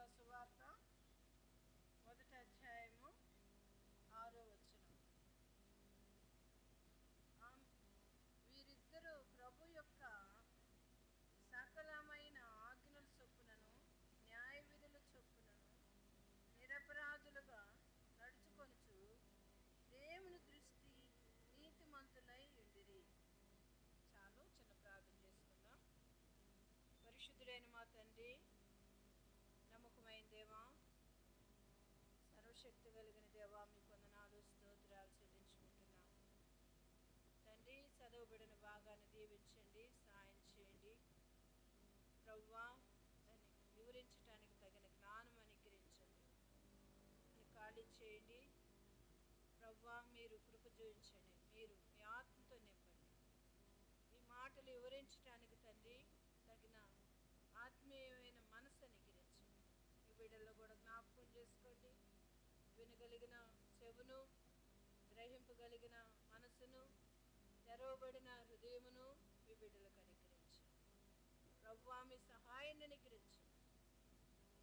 లూకా సువార్త 1వ అధ్యాయము 6వ వచనం. వీరిద్దరూ ప్రభు యొక్క సకలమైన ఆజ్ఞల చొప్పునను న్యాయ విధుల చొప్పునను నిరపరాధులుగా నడుచుకొనుచు దేవుని దృష్టి నీతిమంతులై ఉండిరి. చాలు, చిన్న ప్రార్థన చేసుకుందాం. పరిశుద్ధుడైన మా తండ్రి, నమ్మకమైన దేవా, సర్వశక్తి కలిగిన దేవా, మీ వందనాలు స్తోత్రాలు చెల్లించుకుంటున్నాం తండ్రి. చదవబడిన భాగాన్ని దీవించండి, సాయం చేయండి ప్రభువా. దాన్ని వివరించడానికి తగిన జ్ఞానం అనుగ్రహించండి అని ఖాళీ చేయండి ప్రభువా. మీరు కృప చూపించండి, మీరు మీ ఆత్మతో నింపండి. ఈ మాటలు వివరించడానికి తండ్రి తగిన ఆత్మీయమైన మనసు అనుగ్రహించండి. ఈ బిడ్డల్లో కూడా జ్ఞాపకం చేసుకోండి. వినగలిగిన చెవును, గ్రహింపగలిగిన మనసును, తెరవబడిన హృదయమును మీ బిడ్డలకు అనుగ్రహించండి ప్రభువా. మీ సహాయాన్ని అనుగ్రహించండి.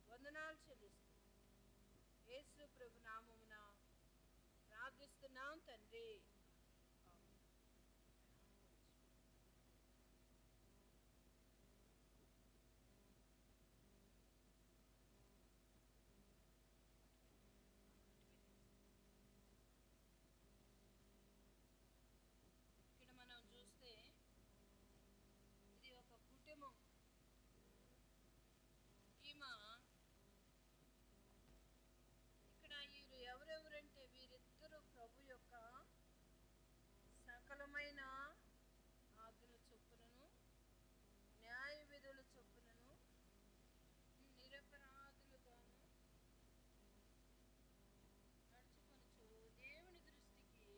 వందనాలు చెల్లిస్తూ యేసు ప్రభు నామమున ప్రార్థిస్తున్నాం తండ్రి. ఇక్కడ మనం చూస్తే ఇది ఒక కుటుంబం. ఈమె ఇక్కడ వీరు ఎవరెవరంటే వీరిద్దరూ ప్రభు యొక్క సకలమైన ఆజ్ఞల చొప్పునను న్యాయ విధుల చొప్పునను నిరపరాధులుగాను నడుచుకొనుచు దేవుని దృష్టికి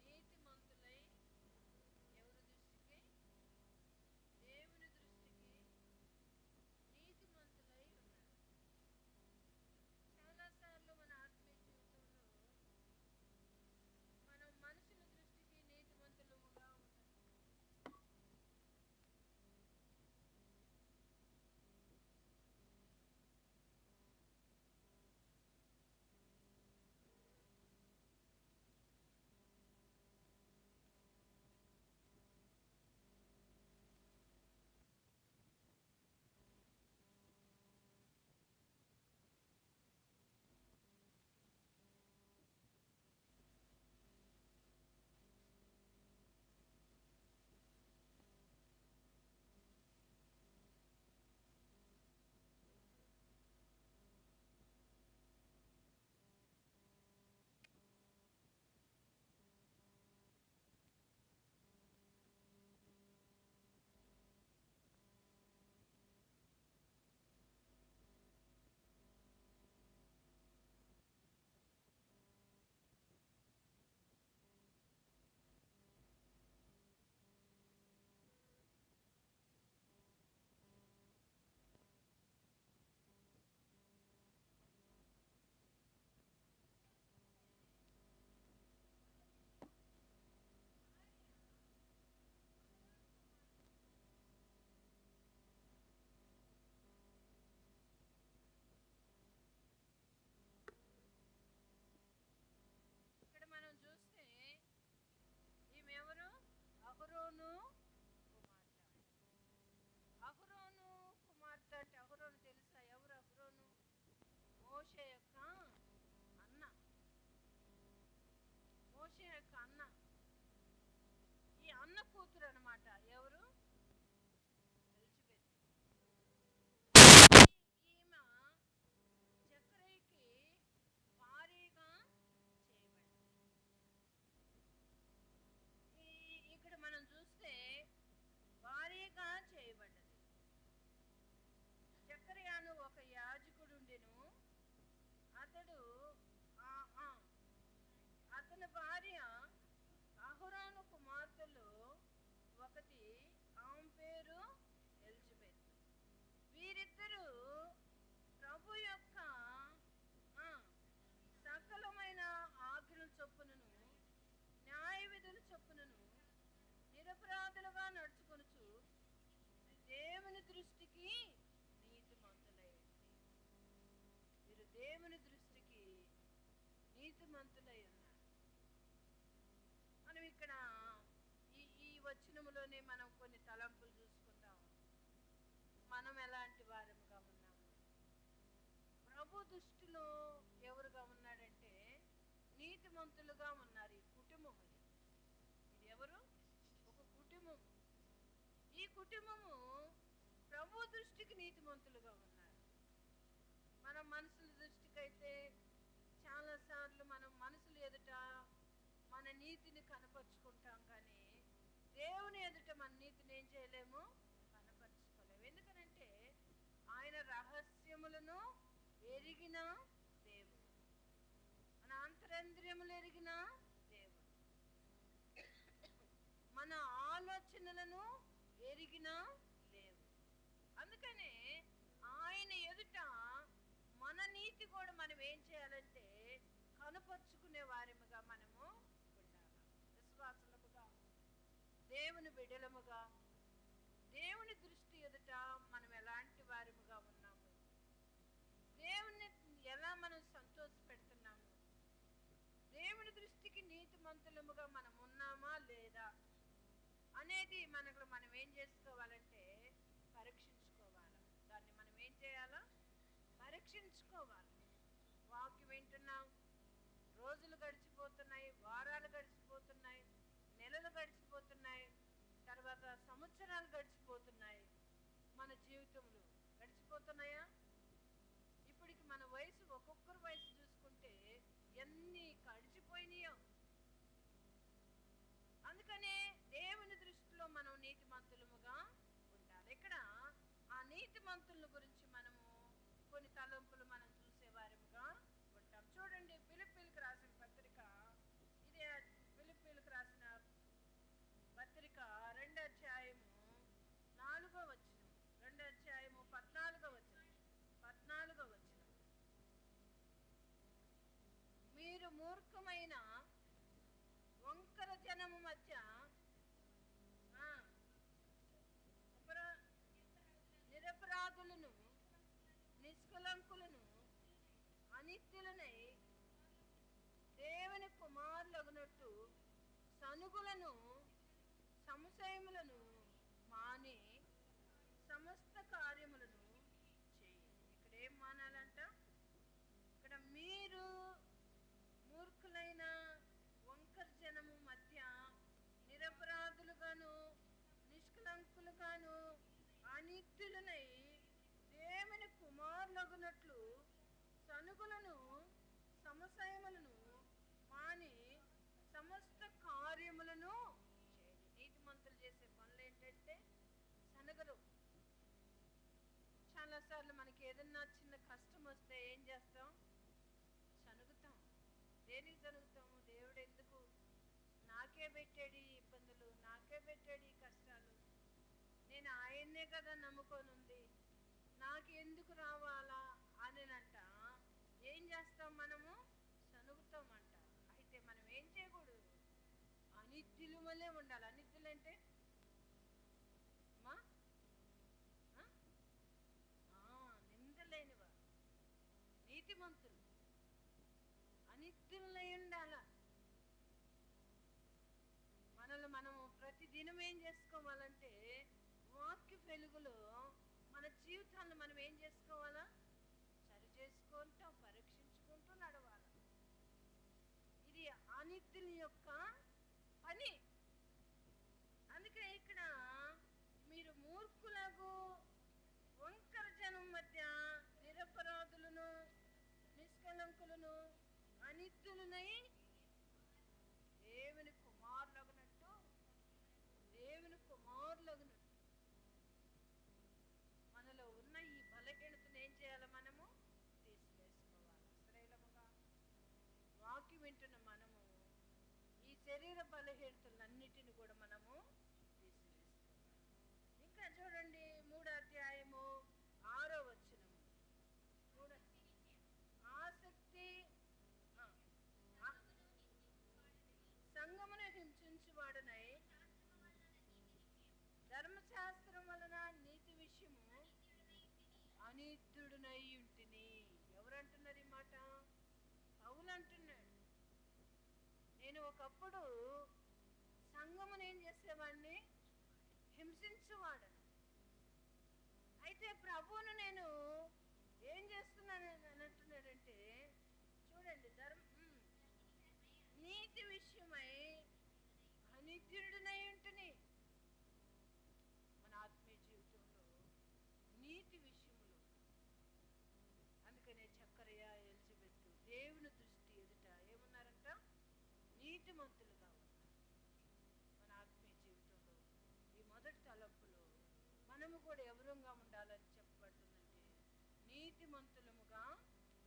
నీతిమంతులై, ఎవరి దృష్టికి? దేవుని దృష్టికి నీతిమంతులై ఉన్నారు. చాలాసార్లు మన ఆత్మీయ జీవితంలో మనం మనుషుల దృష్టికి నీతిమంతులముగా ఉన్నాం. ఇక్కడ మనం చూస్తే ఈమె ఎవరు? అహరోను కుమార్తె. అహరోను కుమార్తె అంటే అహరోను తెలుసా? ఎవరు అహరోను? మోషే యొక్క అన్న. మోషే యొక్క అన్న. ఈ అన్న కూతురు అన్నమాట. ఎవరు? ఎలిజబెత్. ఈమె జకరీకి భారీగా చేయబడింది. ఇక్కడ మనం చూస్తే భారీగా చేయబడ్డది. జకర్యాను ఒక యాజకుడుండెను. అతని భార్య అహరోను కుమార్తెలో ఒకటి, ఆమె పేరు ఎలిజబెత్. వీరిద్దరూ ప్రభు యొక్క సకలమైన ఆజ్ఞల చొప్పునను న్యాయ విధుల చొప్పునను నిరపరాధులుగా నడుచుకొనుచు దేవుని దృష్టికి నీతిమంతులైంది. దేవుని దృష్టికి నీతిమంతులై ఉన్నారు. మనం ఇక్కడ ఈ వచనములోనే మనం కొన్ని తలంపులు చూసుకుందాం. మనం ఎలాంటి వారముగా ఉన్నాము, ప్రభు దృష్టిలో ఎవరుగా ఉన్నాడంటే నీతిమంతులుగా ఉన్నారు. ఈ కుటుంబం ఇది ఎవరు? ఒక కుటుంబం. ఈ కుటుంబము ప్రభు దృష్టికి నీతిమంతులుగా ఉన్నారు. మన మనుషుల దృష్టికైతే చాలాసార్లు మనం మనుషులు ఎదుట మన నీతిని కనపరుచుకుంటాం, కానీ దేవుని ఎదుట మన నీతిని ఏం చేయలేము, కనపరుచుకోలేము. ఎందుకనంటే ఆయన రహస్యములను ఎరిగిన దేవుడు, మన అంతరంద్రియములు ఎరిగిన దేవుడు, మన ఆలోచనలను ఎరిగిన దేవుడు. అందుకనే ఆయన ఎదుట మన నీతి కూడా మనం ఏం చేయాలంటే కనపరుచుకునే వారిముగా మనము ఉండాలి. విశ్వాసులముగా, దేవుని బిడ్డలముగా, దేవుని దృష్టి ఎదుట మనం ఎలాంటి వారిముగా ఉన్నాము, దేవుని ఎలా మనం సంతోష పెడుతున్నాము, దేవుని దృష్టికి నీతిమంతులముగా మనం ఉన్నామా లేదా అనేది మనం ఏం చేసుకోవాలంటే పరీక్షించుకోవాలి. దాన్ని మనం ఏం చేయాలా? పరీక్షించుకోవాలి. వాక్యం వింటున్నాం, రోజులు గడిచిపోతున్నాయి, వారాలు గడిచిపోతున్నాయి, నెలలు గడిచిపోతున్నాయి, తర్వాత సంవత్సరాలు గడిచిపోతున్నాయి. మన జీవితంలో గడిచిపోతున్నాయా? ఇప్పటికి మన వయసు, ఒక్కొక్కరి వయసు చూసుకుంటే ఎన్ని గడిచిపోయినాయో. అందుకనే దేవుని దృష్టిలో మనం నీతిమంతులముగా ఉండాలి. ఇక్కడ ఆ నీతిమంతుల గురించి మనము కొన్ని తలంపులు మనం చూసేవారముగా ఉంటాం. చూడండి, ఫిలిప్పీలకు రాసిన పత్రిక, ఇదే ఫిలిప్పీలకు రాసిన పత్రిక 2వ అధ్యాయము 4వ వచనం, 2వ అధ్యాయము 14వ వచనం. మీరు మూర్ఖమైన వంకర జనము మధ్య నిరపరాధులను, నిష్కలంకులను, అనిత్యులనై దేవుని కుమారులగునట్టు సనుగులను, సంశయములను మాని సమస్త కార్యములను చేయండి. ఇక్కడ ఏం మానాలంట? ఇక్కడ మీరు మూర్ఖులైన వంకర జనము మధ్య నిరపరాధులుగాను, నిష్కలంకులుగాను, అనిత్యులనై దేవుని కుమారులగునట్లు సనుగులను, సంశయములను మాని సమస్త కార్యములను చేయండి. నీతిమంతులు చేసే పనులు ఏంటంటే సనగరు. చాలాసార్లు మనకి ఏదన్నా చిన్న కష్టం వస్తే ఏం చేస్తాం? సనుగుతాం. దేనికి సనుగుతాము? దేవుడు ఎందుకు నాకే పెట్టాడు ఈ ఇబ్బందులు, నాకే పెట్టాడు ఈ కష్టాలు, నేను ఆయన్నే కదా నమ్ముకొని ఉంది, నాకు ఎందుకు రావాలా అనంట ఏం చేస్తాం? మనము సనుగుతామంట. అయితే మనం ఏం చేయకూడదు, అనిత్యులు వల్లే ఉండాలి. అనిత్యులు అంటే నిందలేనివా, నీతిమంతులు, అనిత్యులై ఉండాల. మనల్ని మనము ప్రతిదినం ఏం చేసుకోవాలంటే వాక్య వెలుగులో మన జీవితాలను మనం ఏం చేసుకోవాలా? సరి చేసుకుంటూ, పరీక్షించుకుంటూ నడవాలి. ఇది అనిత్యుల యొక్క పని. అందుకే ఇక్కడ మీరు మూర్ఖులకు, వంకర జనం మధ్య నిరపరాధులను, నిష్కలంకులను, అనిత్యులనై దేవుని కుమారులగునట్టు, దేవుని కుమారులగునట్టు మనలో ఉన్న ఈ బలహీనతను ఏం చేయాలి? మనము తీసివేసుకోవాలి. శ్రేలముగా వాక్యం వింటున్న మనము ఈ శరీర బలహీనతలన్నిటిని కూడా మనము తీసివేసుకోవాలి. ఇంకా చూడండి, 3వ అధ్యాయము 6వ వచనం. ఆసక్తి సంగమును హింసించువాడనై ధర్మశాస్త్రం వలన నీతి విషయము అనిత్యుడునై ఉంటిని. ఎవరంటున్నారు ఈ మాట? నేను ఒకప్పుడు సంఘమును ఏం చేసేవాడిని, హింసించేవాడను. అయితే ప్రభువును నేను ఏం చేస్తున్నాను అని అంటున్నాడంటే, చూడండి, నీతి విషయమై అనిత్యుడినై ఉంటుని. మన ఆత్మీయ జీవితంలో నీతి విషయములో, అందుకనే చక్కరయ్య ఎలిజబెత్ దేవుని దృష్టి ఎదుట ఏమున్నారంట, నీతిమంతులుగా ఉన్నారు. మన ఆత్మీయ జీవితంలో ఈ మొదటి తలంపులో మనము కూడా ఎవరంగా ఉండాలని చెప్పబడుతుందంటే నీతిమంతులముగా ఉండాలి.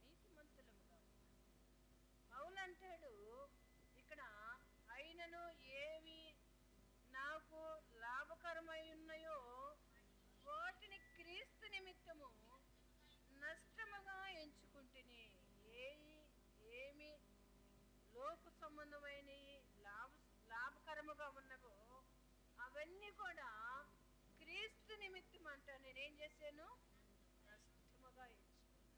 నీతిమంతులముగా ఉండాలి. పౌలు అంటాడు ఇక్కడ, అయినను ఏవి నాకు లాభకరమై ఉన్నాయో వాటిని క్రీస్తు నిమిత్తము నష్టముగా ఎంచుకుంటుని. ఏమి లోక సంబంధమైన లాభకరముగా ఉన్నవో అవన్నీ కూడా క్రీస్తు నిమిత్తం అంట నేనేం చేశాను, నష్టముగా ఎంచుకున్నాను.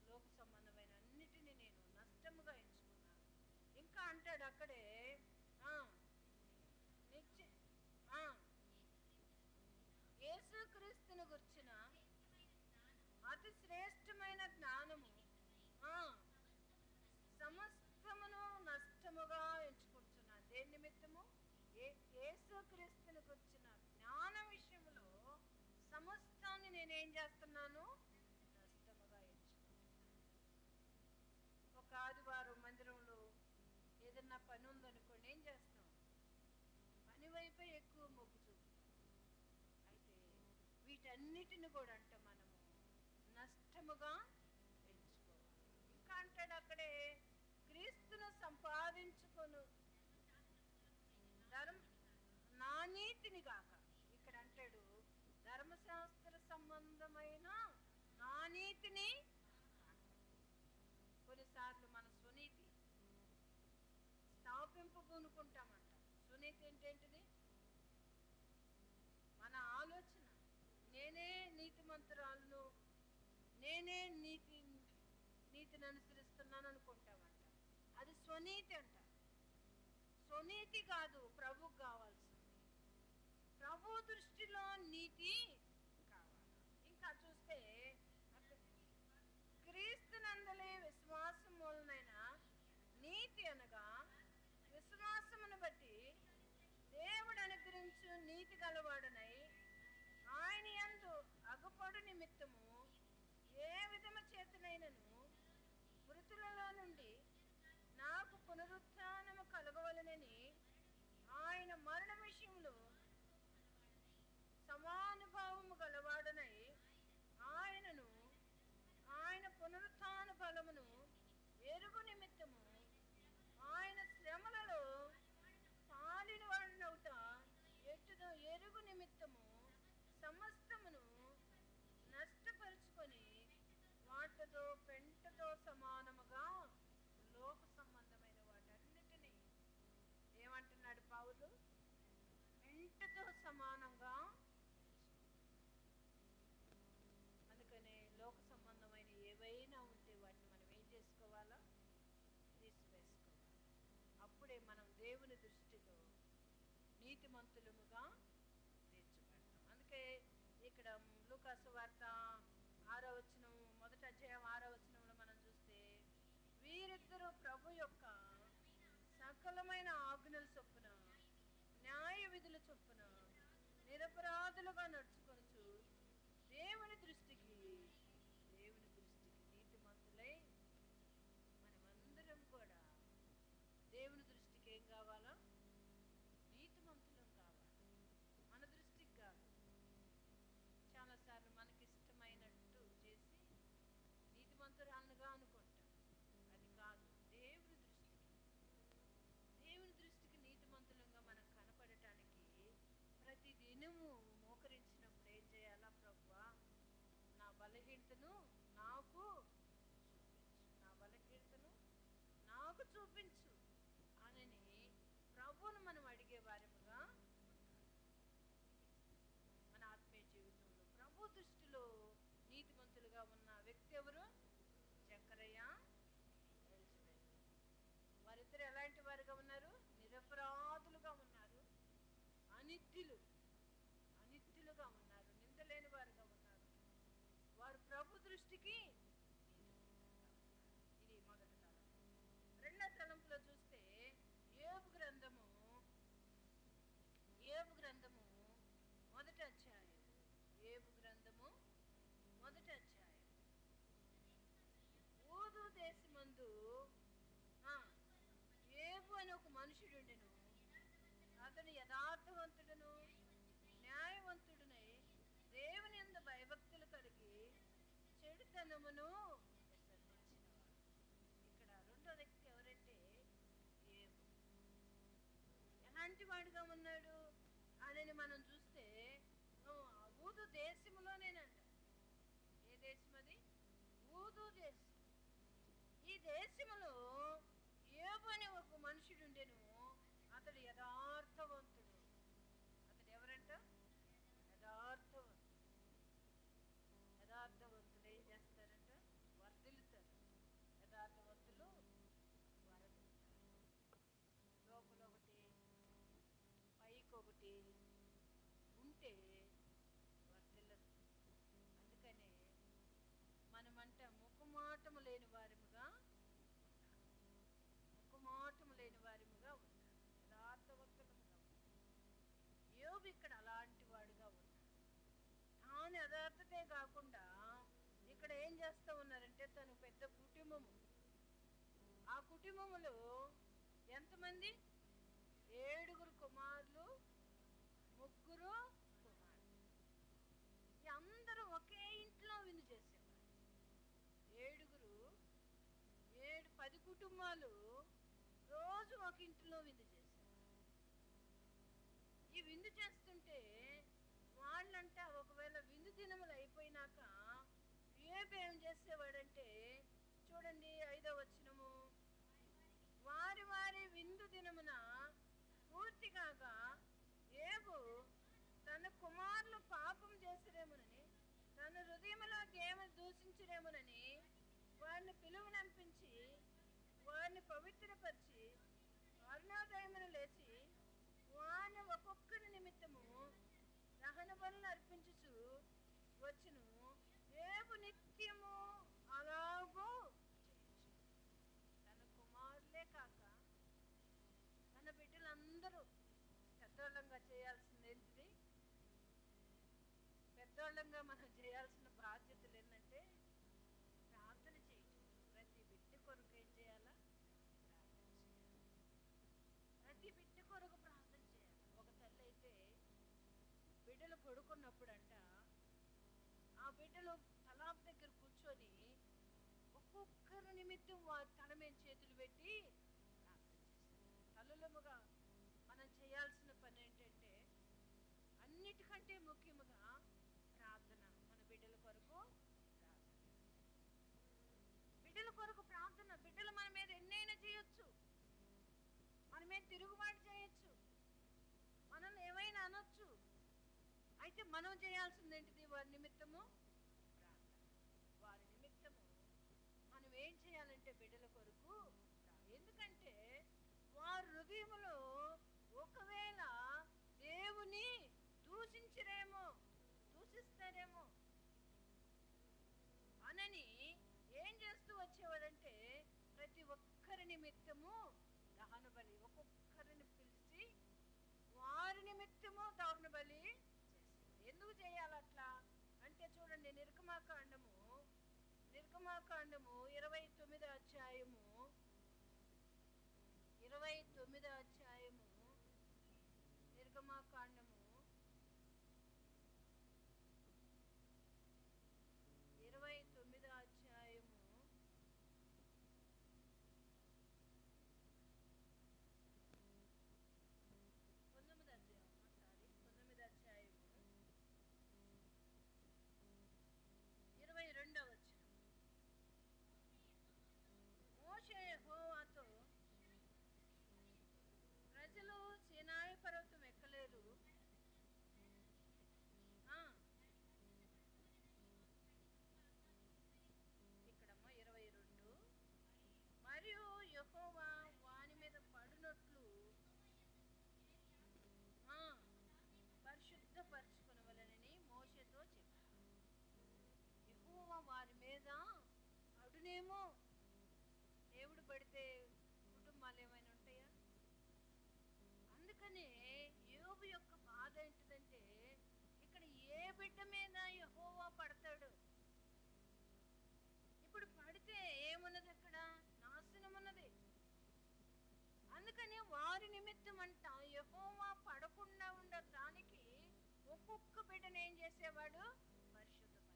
లోక సంబంధమైన అన్నిటినీ నేను నష్టముగా ఎంచుకున్నాను. ఇంకా అంటాడు అక్కడే, యేసుక్రీస్తును గుర్చిన అతి శ్రేష్టమైన జ్ఞానము సమస్తమును నష్టముగా ఎంచుకుంటున్నాను. దేని నిమిత్తము, యేసుక్రీస్తును గుర్చిన జ్ఞాన విషయంలో సమస్తాన్ని నేనేం చేస్తున్నాను, నష్టముగా ఎంచుకుంటున్నాను. ఒక ఆదివారం మందిరంలో ఏదన్నా పని ఉందనుకోండి, ఏం చేస్తాం, పని వైపే ఎక్కువ మొగ్గు చూపుతాం. అయితే వీటన్నిటిని కూడా అంట మనము నష్టముగా ఎంచుకోవాలి. ఇంకా అంటాడు అక్కడే, క్రీస్తును సంపాదించుకొను నా నీతిని గాక. ఇక్కడ అంటాడు ధర్మశాస్త్ర సంబంధమైన నా నీతిని. కొన్నిసార్లు మన స్వనీతి స్థాపింపబూనుకుంటామంట. స్వనీతి ఏంటేంటిది, మన ఆలోచన, నేనే నీతిమంతురాలను, నేనే నీతిని అనుసరిస్తున్నాను అనుకుంటామంట. అది స్వనీతి అంట. స్వనీతి కాదు ప్రభుకు కావాల్సింది. ప్రభు దృష్టిలో నీతి కావాలి. ఇంకా చూస్తే క్రీస్తునందలి విశ్వాసం మూలనైన నీతి అనగా విశ్వాసమును బట్టి దేవుడు అనుగ్రహించు నీతి గలవాడనై ఆయన యందు అగపడు నిమిత్తము ఏ విధము చేతనైనను మృతులలో నుండి నాకు పునరుత్థానము కలగవలనని ఆయన మరణ విషయంలో సమానుభావము గలవాడనై ఆయనను ఆయన పునరుత్థాన బలమును ఎరుగు నిమిత్తము ఆయన శ్రమలలో పాలిన వాడినవుట ఎట్టుదో ఎరుగు నిమిత్తము సమస్తమును నష్టపరుచుకొని వాటితో పెంటతో సమానముగా లోక సంబంధమైన వాటన్నిటినీ ఏమంటున్నాడు పౌలు, పెంటతో సమానంగా. అందుకనే లోక సంబంధమైన ఏవైనా ఉంటే వాటిని మనం ఏం చేసుకోవాలా, తీసివేసుకోవాలి. అప్పుడే మనం దేవుని దృష్టిలో నీతిమంతులముగా తీర్చబడతాం. అందుకే ఇక్కడ లూకాసు వార్త 6వ వచనం, మొదటి అధ్యాయం 6వ వచనంలో మనం చూస్తే, వీరిద్దరూ ప్రభు యొక్క సకలమైన ఆజ్ఞల చొప్పున న్యాయ విధుల చొప్పున నిరపరాధులుగా నడుచుకొనుచు దేవుని దృష్టికి నీతిమంతులై. మనమందరం కూడా దేవుని దృష్టికి ఏం కావాలా, నీతిమంతులం కావాలి. మన దృష్టికి కాదు. చాలాసార్లు మనకి ఇష్టమైనట్టు చేసి నీతిమంతురాలుగా అనుకుంటాం. అది కాదు. దేవుని దృష్టికి నీతిమంతులంగా మనం కనపడటానికి ప్రతి దినము మోకరించినప్పుడు ఏం చేయాలా, ప్రభువా అనిత్యులు, అనిత్యులుగా ఉన్నారు, నిందలేని వారుగా ఉన్నారు. వారు ప్రభు దృష్టికి ఇది మొదటి తలంపు. రెండో తలంపులో చూస్తే యోబు గ్రంథము, యోబు గ్రంథము మొదటి అధ్యాయం, యోబు గ్రంథము మొదటి అధ్యాయం. ఊదు దేశమందు యోబు అని ఒక మనుషుడుండెను. అతడు యథార్థవంతుడును న్యాయవంతుడునై దేవుని యందు భయభక్తులు కలిగి చెడుతనమును విసర్జించినవాడు. ఇక్కడ రెండో వ్యక్తి ఎవరంటే యోబు. ఎలాంటి వాడుగా ఉన్నాడు అని మనం చూస్తే ఊదు దేశములోనేనంట. ఏ దేశం అది? ఊదు దేశం. ఈ దేశములో యోబు అనే ఒక మనుషుడుండెను. అతడు యథార్థవంతుడు. అతడు ఎవరంట? యథార్థవంతుడు. యథార్థవంతులు ఏం చేస్తారంట? వర్ధిల్లుతారు. యథార్థవంతులు వరదిల్లుతారు. లోపల ఒకటి పైకి ఒకటి ఉంటే వర్ధిల్లరు. అందుకనే మనమంట ముఖమాటము లేని వారిముగా ఉండాలి. ముఖమాటము లేని వారిముగా ఉండాలి, యథార్థవంతులముగా ఉండాలి. యోబు ఇక్కడ అలాంటి వాడుగా ఉన్నాడు. తాను యథార్థతే కాకుండా ఇక్కడ ఏం చేస్తా ఉన్నారంటే తను పెద్ద కుటుంబము. ఆ కుటుంబములో ఎంతమంది? 7 కుమారులు, 3 కుమారులు. ఈ అందరూ ఒకే ఇంట్లో విందు చేసేవారు. 10 కుటుంబాలు రోజు ఒక ఇంట్లో విందు చేసేవారు. ఈ విందు చేస్తుంటే వాళ్ళంట ఒకవేళ విందు దినములు అయిపోయినాక యోబు ఏం చేసేవాడంటే, చూడండి 5వ వచనము, వారి వారి విందు దినమున పూర్తి కాగా యోబు తన కుమారులు పాపం చేసిరేమోనని, తన హృదయంలో దేవుని దూషించరేమోనని వారిని పిలువనంపించి వారిని పవిత్రపరిచి అరుణోదయమును లేచి వారిని ఒక్కొక్కరి నిమిత్తము దహన బలులు అర్పించుచు వచ్చును. యోబు నిత్యము అలాగూ చేయొచ్చు. తన కుమారులే కాక తన బిడ్డలందరూ పెద్దోళ్ళంగా చేయాల్సింది ఏంటిది? పెద్దోళ్ళంగా మనం చేయాల్సిన బాధ్యతలు ఏంటంటే ప్రార్థన చేయటం. ప్రతి బిడ్డ కొరకు ఏం చేయాలా? ప్రార్థన చేయాలి. ప్రతి బిడ్డ కొరకు ప్రార్థన చేయాలి. ఒక తల్లి అయితే బిడ్డలు పడుకున్నప్పుడంట ఆ బిడ్డలు తలాప్ దగ్గర కూర్చొని ఒక్కొక్కరి నిమిత్తం వారి తల మీద చేతులు పెట్టి ప్రార్థన చేస్తారు. తల్లులముగా మనం చేయాల్సిన పని ఏంటంటే అన్నిటికంటే ముఖ్యముగా ప్రార్థన. మన బిడ్డల కొరకు ప్రార్థన, బిడ్డల కొరకు ప్రార్థన. బిడ్డలు మన మీద ఎన్నైనా చేయొచ్చు, మన మీద తిరుగుబాటు చేయొచ్చు, మనల్ని ఏమైనా అనొచ్చు. అయితే మనం చేయాల్సింది ఏంటిది? వారి నిమిత్తము ప్రార్థన. వారి నిమిత్తము మనం ఏం చేయాలంటే బిడ్డల కొరకు ఎందుకంటే వారి హృదయములో ఒకవేళ దేవుని దూషించరేమో, దూషిస్తారేమో అనని ఏం చేస్తూ వచ్చేవాడంటే ప్రతి ఒక్కరి నిమిత్తము దహన బలి, ఒక్కొక్కరిని పిలిచి వారి నిమిత్తము దహన బలి చేసేవాడు. ఎందుకు చేయాలి అట్లా అంటే చూడండి, నిర్గమాకాండము 29వ అధ్యాయము 29వ అధ్యాయము నిర్గమాకాండము 29వ అధ్యాయము 9వ అధ్యాయము 22వ వచనం. మోషే యెహోవాతో, ప్రజలు సీనాయి పర్వతం ఎక్కలేరు, ఏమో దేవుడు పడితే కుటుంబాలు ఏమైనా ఉంటాయా? అందుకనే యోబు యొక్క బాధ ఏంటిదంటే, ఇక్కడ ఏ బిడ్డ మీద యెహోవా పడతాడు? ఇప్పుడు పడితే ఏమున్నది? అక్కడ నాశనం ఉన్నది. అందుకని వారి నిమిత్తం అంట యెహోవా పడకుండా ఉండటానికి ఒక్కొక్క బిడ్డను ఏం చేసేవాడు? పరిశుద్ధపరిచేవాడు.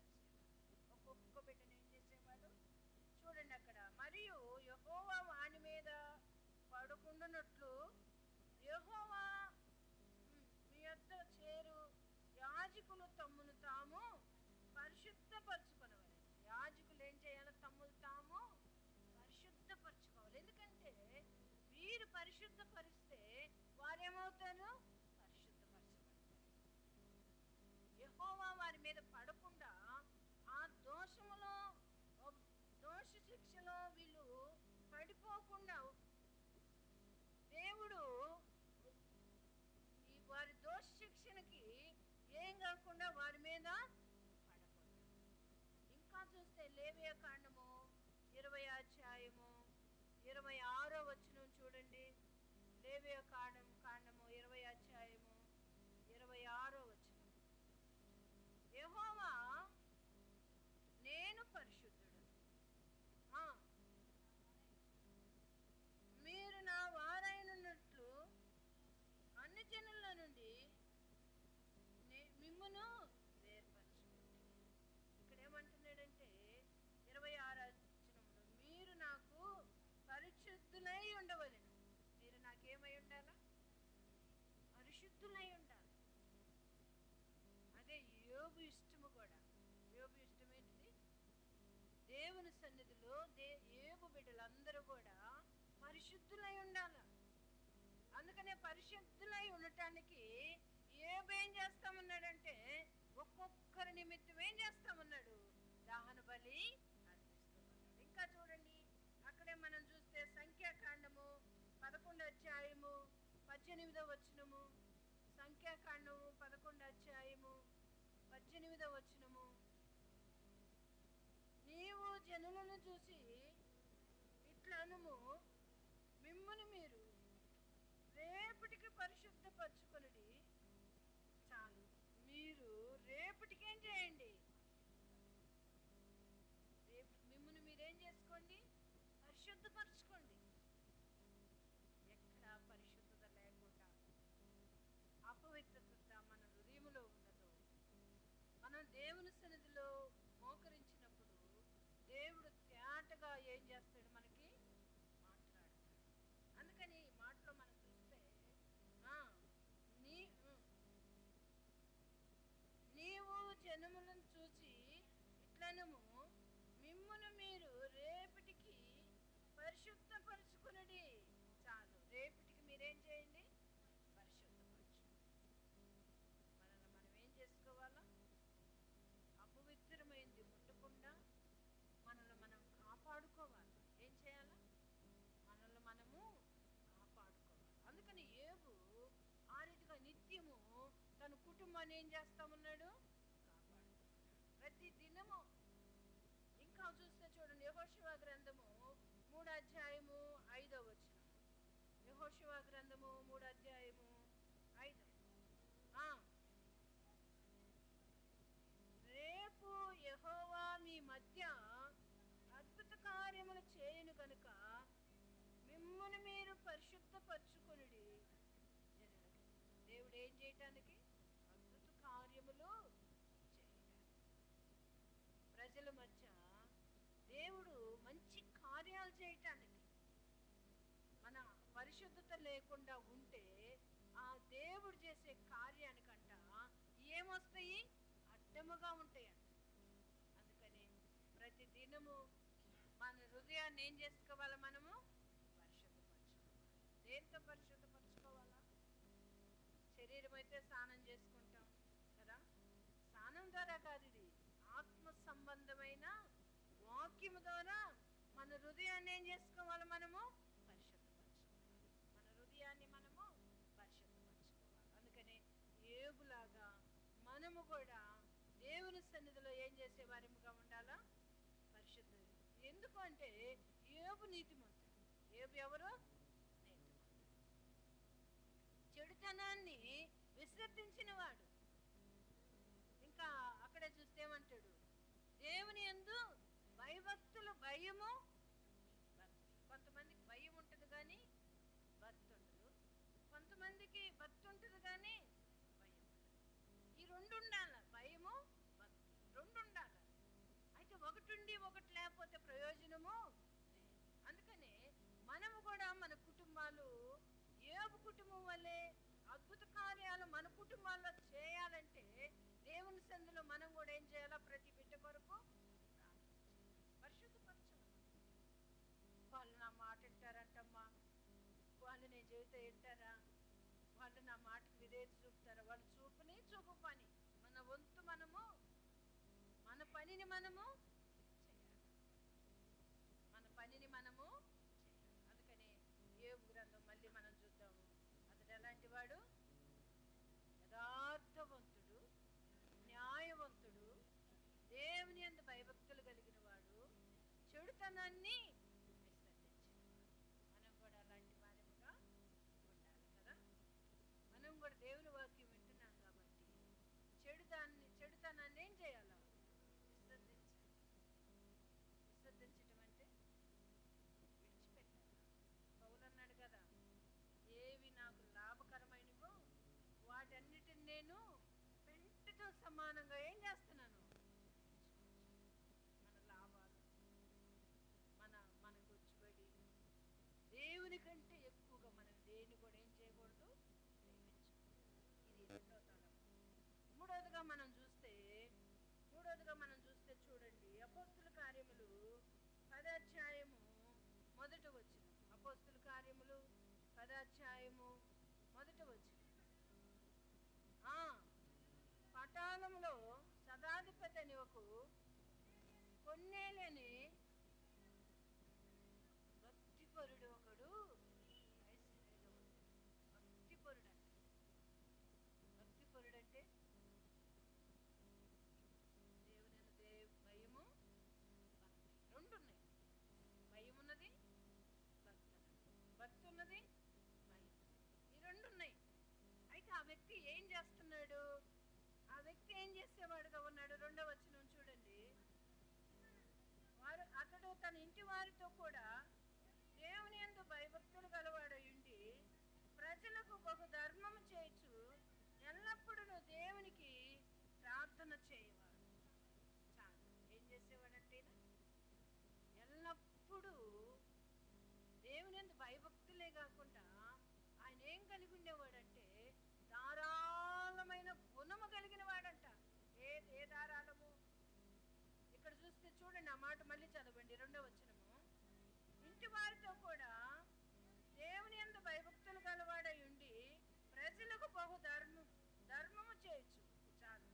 ఒక్కొక్క బిడ్డను ఏం చేసేవాడు? చూడండి అక్కడ, మరియు యెహోవా వాని మీద పడకుండానట్లు యెహోవా మీ యొద్ద చేరు యాజకులు తమ్మును తాము పరిశుద్ధపరచుకొనవలెను. యాజకులు ఏం చేయాలి? తమ్మును తాము పరిశుద్ధపరచుకోవాలి. ఎందుకంటే వీరు పరిశుద్ధపరిస్తే వారేమవుతారు? పరిశుద్ధపరచబడతారు. యెహోవా వారి మీద పడకుండా ఆ దోషములో, దోష శిక్షలో వీళ్ళు పడిపోకుండా దేవుడు ఈ వారి దోష శిక్షణకి ఏం కాకుండా వారి మీద పడకుండా. ఇంకా చూస్తే లేవియా కాండము 20 అధ్యాయము 26వ వచనం చూడండి. లేవియా కాండము 20 అధ్యాయము 26వ వచనం. యెహోవా నేను పరిశుద్ధుడు, మీరు నా వారైనట్లు అన్ని జనుల నుండి మిమ్మును వేర్పరచుకుంటే. ఇక్కడ ఏమంటున్నాడంటే 26వ వచనంలో, మీరు నాకు పరిశుద్ధులై ఉండవలెను. మీరు నాకేమై ఉండాలా? పరిశుద్ధులై ఉండాలి. అదే యోబు ఇష్టము కూడా. యోబు ఇష్టం ఏంటిది? దేవుని సన్నిధిలో యోబు బిడ్డలందరూ కూడా పరిశుద్ధులై ఉండాలి. అందుకనే పరిశుద్ధులై ఉండటానికి యోబు ఏం చేస్తామన్నాడంటే, ఒక్కొక్కరి నిమిత్తం ఏం చేస్తామన్నాడు? దహన బలి అర్పిస్తామన్నాడు. ఇంకా చూడండి, అక్కడే మనం చూస్తే సంఖ్యాకాండము 11వ అధ్యాయము 18వ వచనము. సంఖ్యాకాండము 11వ అధ్యాయము 18వ వచనము. నీవు జనులను చూసి ఇట్లనుము, మిమ్మును మీరు రేపటికి పరిశుద్ధపరచుకొనుడి. చాలు, మీరు రేపటికి ఏం చేయండి? రేపు మిమ్మును మీరేం చేసుకోండి? పరిశుద్ధపరచుకోండి. ఎక్కడ పరిశుద్ధత లేకుండా, అపవిత్రత మన హృదయములో ఉన్నదో, మనం దేవుని సన్నిధిలో మోకరించినప్పుడు దేవుడు తేటగా ఏం చేస్తాడు? మనకి మాట్లాడతాడు. అందుకని ఈ మాటలో మనం చూస్తే, నీవు జనములను చూసి ఇట్లనము, మిమ్మును మీరు రేపటికి పరిశుద్ధపరచుకునుడి. చాలు, రేపటికి మీరేం చేయండి? పరిశుద్ధపరచుకోండి. మనల్ని మనం ఏం చేసుకోవాలా? అపవిత్రమైంది ముట్టకుండా మనల్ని మనం కాపాడుకోవాలి. ఏం చేయాలా? మనల్ని మనము కాపాడుకోవాలి. అందుకని యోబు ఆ రీతిగా నిత్యము తన కుటుంబాన్ని ఏం చేస్తామన్నాడు? కాపాడుతున్నాడు ప్రతి దినము. ఇంకా చూస్తే చూడండి, యెహోషువ గ్రంథము 3వ అధ్యాయము 5వ వచనం. యెహోషువ గ్రంథము 3వ అధ్యాయము 5. రేపు యెహోవా మీ మధ్య అద్భుత కార్యములు చేయును గనుక మిమ్మును మీరు పరిశుద్ధపరచుకొనుడి. దేవుడు ఏం చేయటానికి? అద్భుత కార్యములు చేయడానికి. ప్రజల మధ్య దేవుడు మంచి కార్యాలు చేయటానికి. మన పరిశుద్ధత లేకుండా ఉంటే ఆ దేవుడు చేసే కార్యానికంట ఏమొస్తాయి? అడ్డముగా ఉంటాయంట. అందుకని ప్రతి దినము మన హృదయాన్ని ఏం చేసుకోవాలా? మనము పరిశుద్ధపరచుకోవాలి. దేంతో పరిశుద్ధపరచుకోవాలా? శరీరం అయితే స్నానం చేసుకుంటాం కదా. స్నానం ద్వారా కాదు, ఇది ఆత్మ సంబంధమైన వాక్యము ద్వారా మన హృదయాన్ని ఏం చేసుకోవాలి? మనము పరిశుద్ధపరచుకోవాలి. మన హృదయాన్ని మనము పరిశుద్ధపరచుకోవాలి. అందుకనే యోబులాగా మనము కూడా దేవుని సన్నిధిలో ఏం చేసే వారిగా ఉండాలా? పరిశుద్ధులు. ఎందుకు ఎందుకు అంటే యోబు నీతిమంతుడు. యోబు ఎవరు? నీతిమంతుడు. చెడుతనాన్ని విసర్జించిన వాడు. ఇంకా అక్కడే చూస్తే ఏమంటాడు? దేవుని యందు భయభక్తులు, భయము భక్తి. కొంతమందికి భయం ఉంటుంది కానీ భక్తి ఉండదు, కొంతమందికి భక్తి ఉంటుంది కానీ భయం ఉండదు. ఈ రెండు ఉండాల, భయము భక్తి రెండు ఉండాల. అయితే ఒకటి ఉండి ఒకటి లేకపోతే ప్రయోజనము లేదు. అందుకనే మనము కూడా మన కుటుంబాలు యోబు కుటుంబం వల్లే అద్భుత కార్యాలు మన కుటుంబాల్లో చేయాలంటే దేవుని సందులో మనం కూడా ఏం చేయాలా? ప్రతి బిడ్డ కొరకు పరిశుద్ధపరచాలి. వాళ్ళు నా మాట వింటారంటమ్మా, వాళ్ళు నేను చెబితే వింటారా, వాళ్ళు నా మాటకు విధేయత చూపుతారా? వాళ్ళు చూపుని చూపు పని, మన వంతు మనము మన పనిని మనము చేయాలి. మన పనిని మనము చేయాలి. అందుకని యోబు గ్రంథం మళ్ళీ మనం చూద్దాము. అతడు ఎలాంటి వాడు? యథార్థవంతుడు, న్యాయవంతుడు, దేవుని యందు భయభక్తులు కలిగిన వాడు, చెడుతనాన్ని విసర్జించినవాడు. మనం కూడా అలాంటి వారముగా ఉండాలి కదా. మనం కూడా దేవుని వాక్యం వింటున్నాం కాబట్టి చెడుతనాన్ని ఏం చేయాలా? విసర్జించాలి. విసర్జించటం అంటే విడిచిపెట్టాలి. పౌలు అన్నాడు కదా, ఏవి నాకు లాభకరమైనవో వాటన్నిటిని నేను పెంటతో సమానంగా ఏం చేస్తున్నాను? మన లాభాలు, మనకు వచ్చుబడి, దేవుని కంటే ఎక్కువగా మనం దేన్ని కూడా ఏం చేయకూడదు? ప్రేమించకూడదు. ఇది రెండో తలం. మూడోదిగా మనం చూస్తే చూడండి, అపోస్తుల కార్యములు 10వ అధ్యాయము మొదటి వచనం. అపోస్తుల కార్యములు 10వ అధ్యాయము మొదటి వచనం. పటాలంలో సదాధిపతి అని ఒక కొన్నేళ్ళని భక్తిపరుడు ఒకడు, భక్తిపరుడు అంటే దేవుని భయము భక్తి రెండు ఉన్నాయి. భయం ఉన్నది, భక్తి ఉన్నది. భక్తి ఉన్నది, భయం, ఈ రెండు ఉన్నాయి. అయితే ఆ వ్యక్తి ఏం చేస్తున్నాడు? ఆ వ్యక్తి ఏం చేసేవాడుగా ఉన్నాడు? 2వ వచనం చూడండి. అతడు తన ఇంటి వారితో కూడా దేవుని యందు భయభక్తులు గలవాడై ఉండి ప్రజలకు బహు ధర్మము చేయొచ్చు ఎల్లప్పుడూ దేవునికి ప్రార్థన చేయవాడు. చాలు. ఏం చేసేవాడంటే ఎల్లప్పుడూ దేవుని యందు భయభక్తులే కాకుండా ఆయన ఏం కలిగి ఉండేవాడంటే ధారాళమైన గుణము కలిగిన వాడంట. ఏ ధారాళము? ఇక్కడ చూస్తే చూడండి, ఆ మాట మళ్ళీ చదవండి, 2వ వచనము. ఇంటి వారితో కూడా దేవుని యందు భయభక్తులు గలవాడై ఉండి ప్రజలకు బహు ధర్మము చేయొచ్చు. చాలు.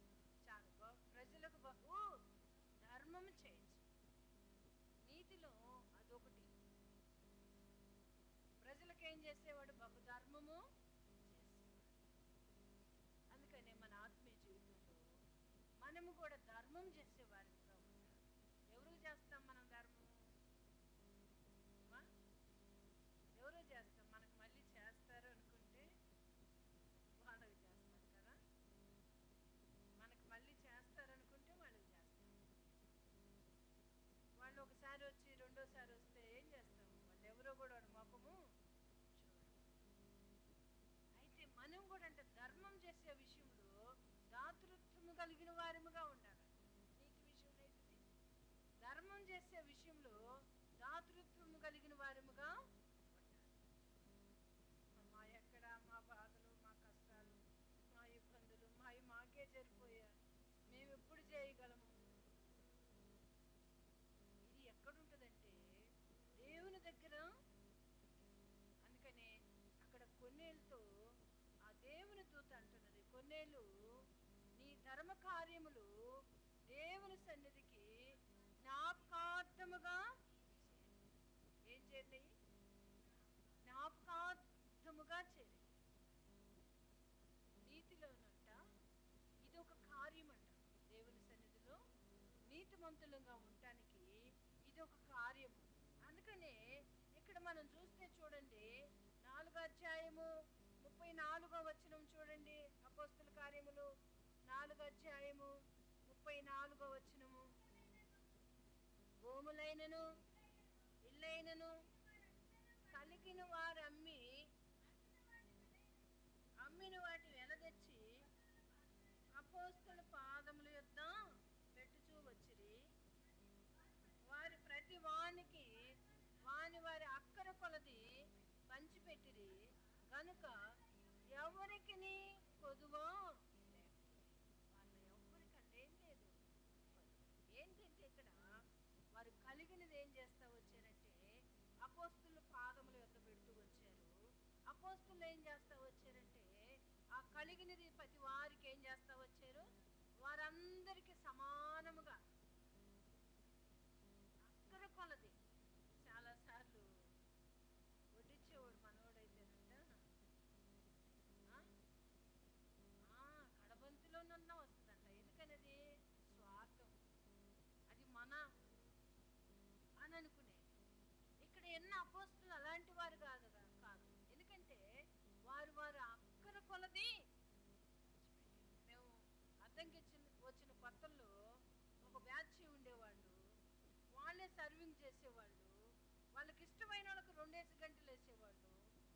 ప్రజలకు బహు ధర్మము చేయొచ్చు. నీతిలో అదొకటి. ప్రజలకు ఏం చేసేవాడు? బహు ధర్మము చేసేవాడు. అందుకనే మన ఆత్మీయ జీవితంలో మనము కూడా ధర్మం చేసేవారిగా ఉండాలి. ఎవరు చేస్తాం మనం ధర్మం? ఎవరో చేస్తాం. మనకు మళ్ళీ చేస్తారు అనుకుంటే వాళ్ళకి చేస్తాం కదా. మనకు మళ్ళీ చేస్తారనుకుంటే వాళ్ళకి చేస్తాం. వాళ్ళు ఒకసారి వచ్చి రెండోసారి వస్తే ఏం చేస్తాం? వాళ్ళు ఎవరో కూడా వాడి ముఖము చూడం. అయితే మనం కూడా అంటే ధర్మం చేసే విషయంలో దాతృత్వము కలిగిన వారముగా ఉండాలి. నీతి విషయంలో అయితే ధర్మం చేసే విషయంలో దాతృత్వము కలిగిన వారముగా ఉండాలి. ఎక్కడ మా బాధలు, మా కష్టాలు, మా ఇబ్బందులు మాకే జరిపోయా, మేము ఎప్పుడు చేయగలము? ఇది ఎక్కడుంటుందంటే దేవుని దగ్గర. అందుకనే అక్కడ కొన్నేళ్ళతో ఆ దేవుని దూత అంటున్నది, కొన్నేళ్ళు నీ ధర్మ కార్యములు దేవుని సన్నిధికి జ్ఞాపకార్థముగా ఏం చేయండి? జ్ఞాపకార్థముగా చేయండి. నీతిలోనంట ఇది ఒక కార్యం అంట. దేవుని సన్నిధిలో నీతిమంతులుగా ఉండటానికి ఇది ఒక కార్యము. అందుకనే ఇక్కడ మనం చూస్తే చూడండి, 4 అధ్యాయము 34 చూడండి. అపోస్తుల కార్యములు 4 అధ్యాయము 34 భూములైనను ఇల్లైనను కలిగిన వారు అమ్మిన వాటి వెలదెచ్చి అపోస్తుల పాదముల యొద్ద పెట్టుచూ వచ్చిరి. వారి ప్రతి వానికి వారి అక్కర కొలది పంచిపెట్టిరి గనుక ఎవరికి కొదువో ఎవరికంటే ఏం లేదు. ఏంటంటే ఇక్కడ వారు కలిగినది ఏం చేస్తా వచ్చారంటే అపోస్తుల పాదముల యొద్ద పెడుతూ వచ్చారు. అపోస్తులు ఏం చేస్తా వచ్చారంటే ఆ కలిగినది ప్రతి వారికి ఏం చేస్తా వచ్చారు, వారందరికీ సమానముగా అక్కర కొలది. చాలాసార్లు వడ్డిచ్చేవాడు మనోడైతేనంట కడబంతిలోనన్నా వస్తుందంట. ఎందుకనేది స్వార్థం, అది మన అని అనుకునేది. ఇక్కడ ఎన్న అపోస్తులు అలాంటి వారు కాదు. ఎందుకంటే వారు అక్కర కొలది. మేము అద్దంకి వచ్చిన కొత్తల్లో ఒక బ్యాచ్ ఉండేవాళ్ళు, వాళ్ళే సర్వింగ్ చేసేవాళ్ళు. వాళ్ళకి ఇష్టమైన వాళ్ళకి 2 గంటలు వేసేవాళ్ళు.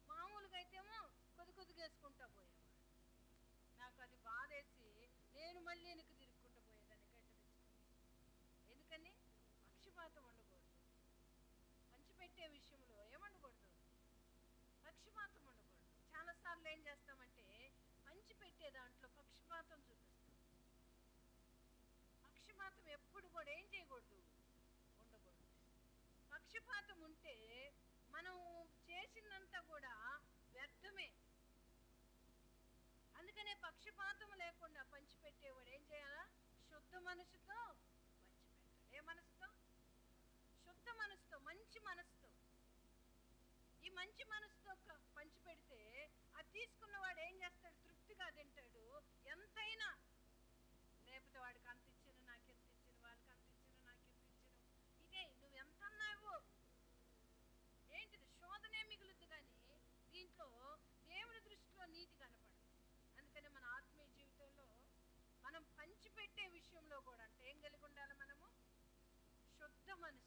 మామూలుగా అయితేమో కొద్దిగా వేసుకుంటా పోయేవాళ్ళు. నాకు అది బాధేసి నేను మళ్ళీ వెనక్కి తిరుక్కుంటూ పోయేదాన్ని గంటలు వేసుకుని. ఎందుకని పక్షపాతం ఉండకూడదు. పంచిపెట్టే విషయంలో ఏమండకూడదు, పక్షపాతం ఉండకూడదు. చాలాసార్లు ఏం చేస్తామంటే పంచిపెట్టే దాంట్లో పక్షపాతం చూపిస్తాం. పక్షపాతం ఎప్పుడు కూడా ఏం చేయకూడదు, ఉండకూడదు. పక్షపాతం ఉంటే మనం చేసిందంతా కూడా వ్యర్థమే. అందుకనే పక్షపాతం లేకుండా పంచిపెట్టేవాడు ఏం చేయాలా, శుద్ధ మనసుతో పంచిపెట్టాలి. ఏ మనసుతో? శుద్ధ మనసుతో, మంచి మనసుతో. ఈ మంచి మనసుతో పంచిపెడితే అది తీసుకున్నవాడు ఏం చేస్తాడు, తృప్తిగా తింటాడు. ఎంతైనా లేకపోతే వాడికి అంత ఇచ్చాను, నాకెంత ఇచ్చాను, వాళ్ళకి అంత ఇచ్చాను, నాకెంత ఇచ్చాను, ఇదే నువ్వు ఎంత అన్నావు ఏంటిది శోధనే మిగులుద్దు. కానీ దీంట్లో దేవుని దృష్టిలో నీతి కనపడదు. అందుకని మన ఆత్మీయ జీవితంలో మనం పంచిపెట్టే విషయంలో కూడా అంటే ఏం కలిగి ఉండాలి, మనము శుద్ధ మనసు.